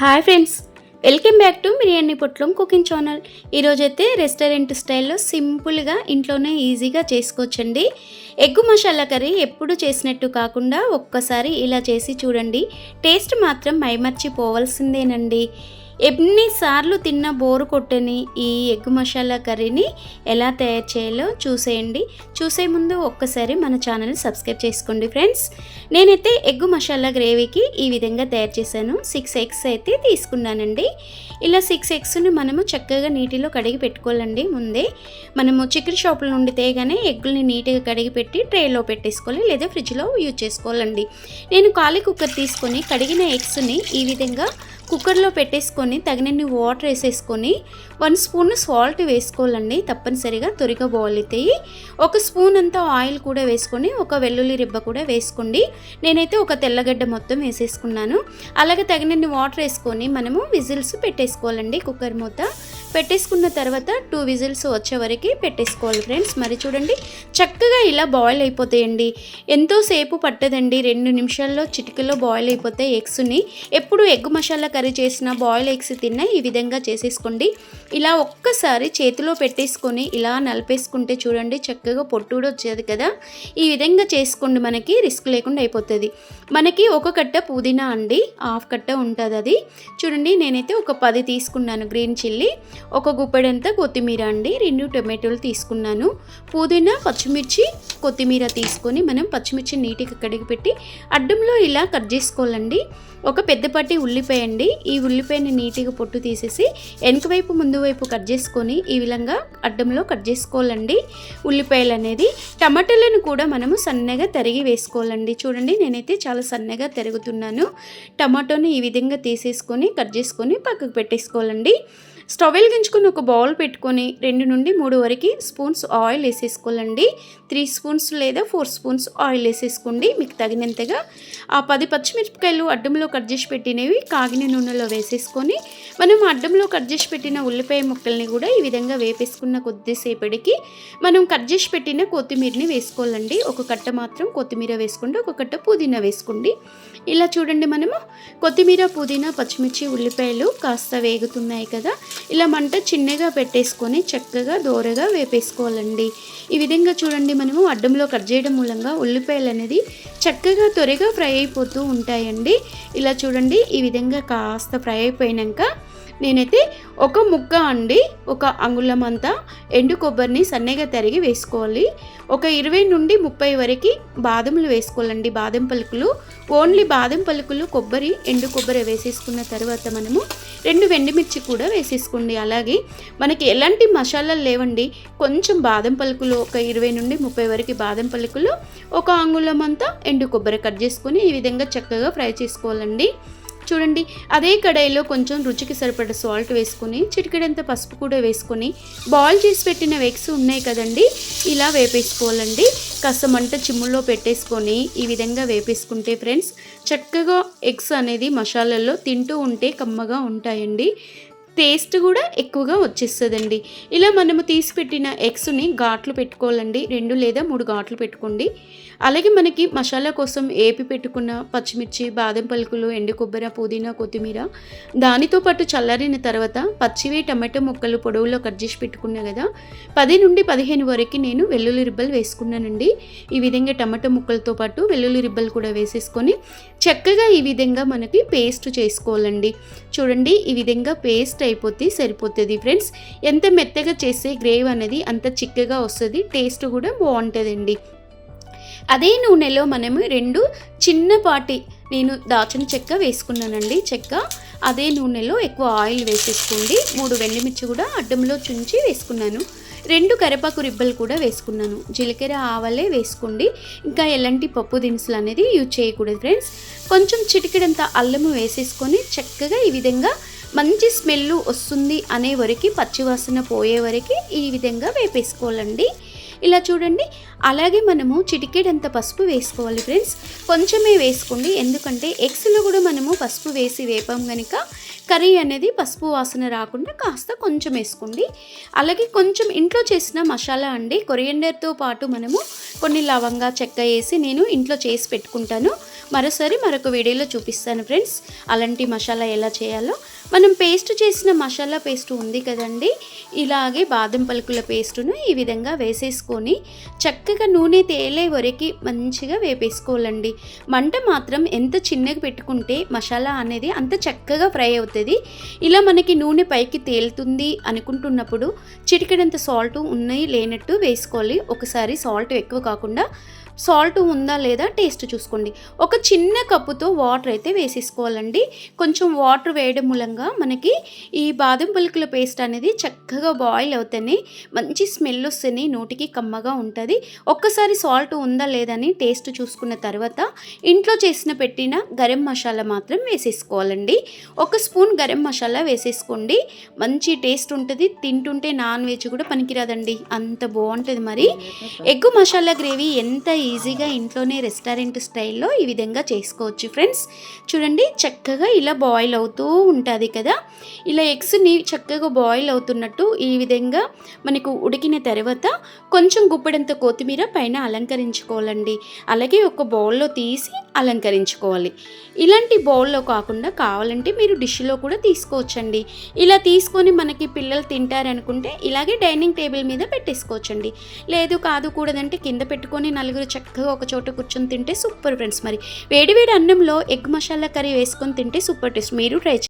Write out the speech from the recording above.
Hi friends, welcome back to biryani పొట్లం cooking channel. ఈరోజైతే restaurant స్టైల్లో సింపుల్గా ఇంట్లోనే ఈజీగా చేసుకోవచ్చండి. ఎగ్గు మసాలా కర్రీ ఎప్పుడు చేసినట్టు కాకుండా ఒక్కసారి ఇలా చేసి చూడండి. టేస్ట్ మాత్రం మైమర్చిపోవాల్సిందేనండి. ఎన్నిసార్లు తిన్న బోరు కొట్టని ఈ ఎగ్గు మసాలా కర్రీని ఎలా తయారు చేయాలో చూసేయండి. చూసే ముందు ఒక్కసారి మన ఛానల్ సబ్స్క్రైబ్ చేసుకోండి ఫ్రెండ్స్. నేనైతే ఎగ్గు మసాలా గ్రేవీకి ఈ విధంగా తయారు చేశాను. 6 ఎగ్స్ అయితే తీసుకున్నానండి. ఇలా 6 ఎగ్స్ని మనము చక్కగా నీటిలో కడిగి పెట్టుకోవాలండి. ముందే మనము చికెన్ షాపుల నుండి తేగానే ఎగ్గుల్ని నీట్గా కడిగి పెట్టి ట్రేలో పెట్టేసుకోవాలి, లేదా ఫ్రిడ్జ్లో యూజ్ చేసుకోవాలండి. నేను ఖాళీ కుక్కర్ తీసుకొని కడిగిన ఎగ్స్ని ఈ విధంగా కుక్కర్లో పెట్టేసుకొని తగినన్ని వాటర్ వేసేసుకొని 1 స్పూన్ సాల్ట్ వేసుకోవాలండి. తప్పనిసరిగా త్వరగా బాయిల్ అవుతాయి. 1 స్పూన్ అంతా ఆయిల్ కూడా వేసుకొని ఒక వెల్లుల్లి రిబ్బ కూడా వేసుకోండి. నేనైతే ఒక తెల్లగడ్డ మొత్తం వేసేసుకున్నాను. అలాగే తగినన్ని వాటర్ వేసుకొని మనము విజిల్స్ పెట్టేసుకోవాలండి. కుక్కర్ మూత పెట్టేసుకున్న తర్వాత 2 విజిల్స్ వచ్చే వరకు పెట్టేసుకోవాలి ఫ్రెండ్స్. మరి చూడండి, చక్కగా ఇలా బాయిల్ అయిపోతాయండి. ఎంతోసేపు పట్టదండి, 2 నిమిషాల్లో చిటికలో బాయిల్ అయిపోతాయి ఎగ్స్ని. ఎప్పుడు ఎగ్ మసాలా కర్రీ చేసిన బాయిల్ ఎగ్స్ తిన్నా ఈ విధంగా చేసేసుకోండి. ఇలా ఒక్కసారి చేతిలో పెట్టేసుకొని ఇలా నలిపేసుకుంటే చూడండి చక్కగా పొట్టు కూడా వచ్చేది కదా. ఈ విధంగా చేసుకోండి, మనకి రిస్క్ లేకుండా అయిపోతుంది. మనకి ఒక కట్ట పుదీనా అండి, 1/2 కట్ట ఉంటుంది అది. చూడండి, నేనైతే ఒక 10 తీసుకున్నాను గ్రీన్ చిల్లీ, ఒక గుప్పెడంతా కొత్తిమీర అండి, 2 టొమాటోలు తీసుకున్నాను. పుదీనా, పచ్చిమిర్చి, కొత్తిమీర తీసుకొని మనం పచ్చిమిర్చి నీట్గా కడిగి పెట్టి అడ్డంలో ఇలా కట్ చేసుకోవాలండి. ఒక పెద్దపాటి ఉల్లిపాయ అండి, ఈ ఉల్లిపాయని నీట్గా పొట్టు తీసేసి వెనక వైపు ముందు వైపు కట్ చేసుకొని ఈ విధంగా అడ్డంలో కట్ చేసుకోవాలండి. ఉల్లిపాయలు అనేది టమాటాలను కూడా మనము సన్నగా తరిగి వేసుకోవాలండి. చూడండి, నేనైతే చాలా సన్నగా తరుగుతున్నాను. టమాటోని ఈ విధంగా తీసేసుకొని కట్ చేసుకొని పక్కకు పెట్టేసుకోవాలండి. స్టవ్ వెలిగించుకొని ఒక బౌల్ పెట్టుకొని 2 నుండి 3 వరకు స్పూన్స్ ఆయిల్ వేసేసుకోవాలండి. 3 స్పూన్స్ లేదా 4 స్పూన్స్ ఆయిల్ వేసేసుకోండి మీకు తగినంతగా. ఆ 10 పచ్చిమిరపకాయలు అడ్డంలో కట్ చేసి పెట్టినవి కాగిన నూనెలో వేసేసుకొని మనం అడ్డంలో కట్ చేసి పెట్టిన ఉల్లిపాయ ముక్కల్ని కూడా ఈ విధంగా వేపేసుకున్న కొద్దిసేపటికి మనం కట్ చేసి పెట్టిన కొత్తిమీరని వేసుకోవాలండి. ఒక కట్ట మాత్రం కొత్తిమీర వేసుకోండి, ఒక కట్ట పుదీనా వేసుకోండి. ఇలా చూడండి, మనము కొత్తిమీర, పుదీనా, పచ్చిమిర్చి, ఉల్లిపాయలు కాస్త వేగుతున్నాయి కదా. ఇలా మంట చిన్నగా పెట్టేసుకొని చక్కగా దోరగా వేపేసుకోవాలండి. ఈ విధంగా చూడండి, మనము అడ్డంలో కట్ చేయడం మూలంగా ఉల్లిపాయలు అనేది చక్కగా త్వరగా ఫ్రై అయిపోతూ ఉంటాయండి. ఇలా చూడండి, ఈ విధంగా కాస్త ఫ్రై అయిపోయాక నేనైతే ఒక ముక్క అండి, ఒక అంగుళం అంతా ఎండు కొబ్బరిని సన్నగా తరిగి వేసుకోవాలి. ఒక 20 నుండి 30 వరకు బాదంలు వేసుకోవాలండి. బాదం పలుకులు, ఓన్లీ బాదం పలుకులు, కొబ్బరి, ఎండు కొబ్బరి వేసేసుకున్న తర్వాత మనము 2 ఎండుమిర్చి కూడా వేసేసుకోండి. అలాగే మనకి ఎలాంటి మసాలాలు లేవండి, కొంచెం బాదం పలుకులు, ఒక 20 నుండి 30 వరకు బాదం పలుకులు, ఒక అంగుళం అంతా ఎండు కొబ్బరి కట్ చేసుకొని ఈ విధంగా చక్కగా ఫ్రై చేసుకోవాలండి. చూడండి, అదే కడాయిలో కొంచెం రుచికి సరిపడ సాల్ట్ వేసుకొని చిటికెడంత పసుపు కూడా వేసుకొని బాయిల్ చేసి పెట్టిన ఎగ్స్ ఉన్నాయి కదండి, ఇలా వేపేసుకోవాలండి. కాస్త మంట చిమ్ములో పెట్టేసుకొని ఈ విధంగా వేపేసుకుంటే ఫ్రెండ్స్ చక్కగా ఎగ్స్ అనేది మసాలాల్లో తింటూ ఉంటే కమ్మగా ఉంటాయండి. టేస్ట్ కూడా ఎక్కువగా వచ్చేస్తుందండి. ఇలా మనము తీసి పెట్టిన ఎగ్స్ని ఘాట్లు పెట్టుకోవాలండి. 2 లేదా 3 ఘాట్లు పెట్టుకోండి. అలాగే మనకి మసాలా కోసం ఏపి పెట్టుకున్న పచ్చిమిర్చి, బాదం పలుకులు, ఎండు కొబ్బరి, పుదీనా, కొత్తిమీర, దానితో పాటు చల్లారిన తర్వాత పచ్చివి టమాటో ముక్కలు పొడవులో కట్ చేసి పెట్టుకున్నా కదా, 10 నుండి 15 వరకు నేను వెల్లుల్లి రిబ్బలు వేసుకున్నానండి. ఈ విధంగా టమాటో ముక్కలతో పాటు వెల్లుల్లి రిబ్బలు కూడా వేసేసుకొని చక్కగా ఈ విధంగా మనకి పేస్ట్ చేసుకోవాలండి. చూడండి, ఈ విధంగా పేస్ట్ అయిపోతే సరిపోతుంది ఫ్రెండ్స్. ఎంత మెత్తగా చేస్తే గ్రేవీ అనేది అంత చిక్కగా వస్తుంది, టేస్ట్ కూడా బాగుంటుందండి. అదే నూనెలో మనము 2 చిన్నపాటి నేను దాచిన చెక్క వేసుకున్నానండి. చెక్క అదే నూనెలో ఎక్కువ ఆయిల్ వేసేసుకోండి. 3 ఎండుమిర్చి కూడా అడ్డంలో చుంచి వేసుకున్నాను. 2 కరివేపాకు రిబ్బలు కూడా వేసుకున్నాను. జీలకర్ర, ఆవాలే వేసుకోండి. ఇంకా ఎలాంటి పప్పు దినుసులు అనేది యూజ్ చేయకూడదు ఫ్రెండ్స్. కొంచెం చిటికెడంత అల్లము వేసేసుకొని చక్కగా ఈ విధంగా మంచి స్మెల్ వస్తుంది అనే వరకు, పచ్చివాసన పోయే వరకు ఈ విధంగా వేపేసుకోవాలండి. ఇలా చూడండి, అలాగే మనము చిటికెడంత పసుపు వేసుకోవాలి ఫ్రెండ్స్. కొంచెమే వేసుకోండి, ఎందుకంటే ఎగ్స్లో కూడా మనము పసుపు వేసి వేపాం కనుక కర్రీ అనేది పసుపు వాసన రాకుండా కాస్త కొంచెం వేసుకోండి. అలాగే కొంచెం ఇంట్లో చేసిన మసాలా అండి, కొరియండర్తో పాటు మనము కొన్ని లవంగా చెక్క వేసి నేను ఇంట్లో చేసి పెట్టుకుంటాను. మరొక వీడియోలో చూపిస్తాను ఫ్రెండ్స్ అలాంటి మసాలా ఎలా చేయాలో. మనం పేస్ట్ చేసిన మసాలా పేస్ట్ ఉంది కదండి, ఇలాగే బాదం పలుకుల పేస్టును ఈ విధంగా వేసేసుకొని చక్కగా నూనె తేలే వరకు మంచిగా వేపేసుకోవాలండి. మంట మాత్రం ఎంత చిన్నగా పెట్టుకుంటే మసాలా అనేది అంత చక్కగా ఫ్రై అవుతుంది. ఇలా మనకి నూనె పైకి తేలుతుంది అనుకుంటున్నప్పుడు చిటికెడంత సాల్ట్ ఉన్నాయి లేనట్టు వేసుకోవాలి. ఒకసారి సాల్ట్ ఎక్కువ కాకుండా సాల్ట్ ఉందా లేదా టేస్ట్ చూసుకోండి. ఒక చిన్న కప్పుతో వాటర్ అయితే వేసేసుకోవాలండి. కొంచెం వాటర్ వేయడం మూలంగా మనకి ఈ బాదం పలుకుల పేస్ట్ అనేది చక్కగా బాయిల్ అవుతాయి, మంచి స్మెల్ వస్తేనే నోటికి కమ్మగా ఉంటుంది. ఒక్కసారి సాల్ట్ ఉందా లేదని టేస్ట్ చూసుకున్న తర్వాత ఇంట్లో పెట్టిన గరం మసాలా మాత్రం వేసేసుకోవాలండి. 1 స్పూన్ గరం మసాలా వేసేసుకోండి, మంచి టేస్ట్ ఉంటుంది. తింటుంటే నాన్ వెజ్ కూడా పనికిరాదండి, అంత బాగుంటుంది. మరి ఎగ్ మసాలా గ్రేవీ ఎంత ఈజీగా ఇంట్లోనే రెస్టారెంట్ స్టైల్లో ఈ విధంగా చేసుకోవచ్చు ఫ్రెండ్స్. చూడండి చక్కగా ఇలా బాయిల్ అవుతూ ఉంటుంది కదా, ఇలా ఎగ్స్ని చక్కగా బాయిల్ అవుతున్నట్టు ఈ విధంగా మనకు ఉడికిన తర్వాత కొంచెం గుప్పెడంత కొత్తిమీర పైన అలంకరించుకోవాలండి. అలాగే ఒక బౌల్లో తీసి అలంకరించుకోవాలి. ఇలాంటి బౌల్లో కాకుండా కావాలంటే మీరు డిష్లో కూడా తీసుకోవచ్చండి. ఇలా తీసుకొని మనకి పిల్లలు తింటారనుకుంటే ఇలాగే డైనింగ్ టేబుల్ మీద పెట్టేసుకోవచ్చండి. లేదు కూడదంటే కింద పెట్టుకొని నలుగురు చక్కగా ఒక చోట కూర్చొని తింటే సూపర్ ఫ్రెండ్స్. మరి వేడి వేడి అన్నంలో ఎగ్ మసాలా కర్రీ వేసుకొని తింటే సూపర్ టేస్ట్. మీరు ట్రై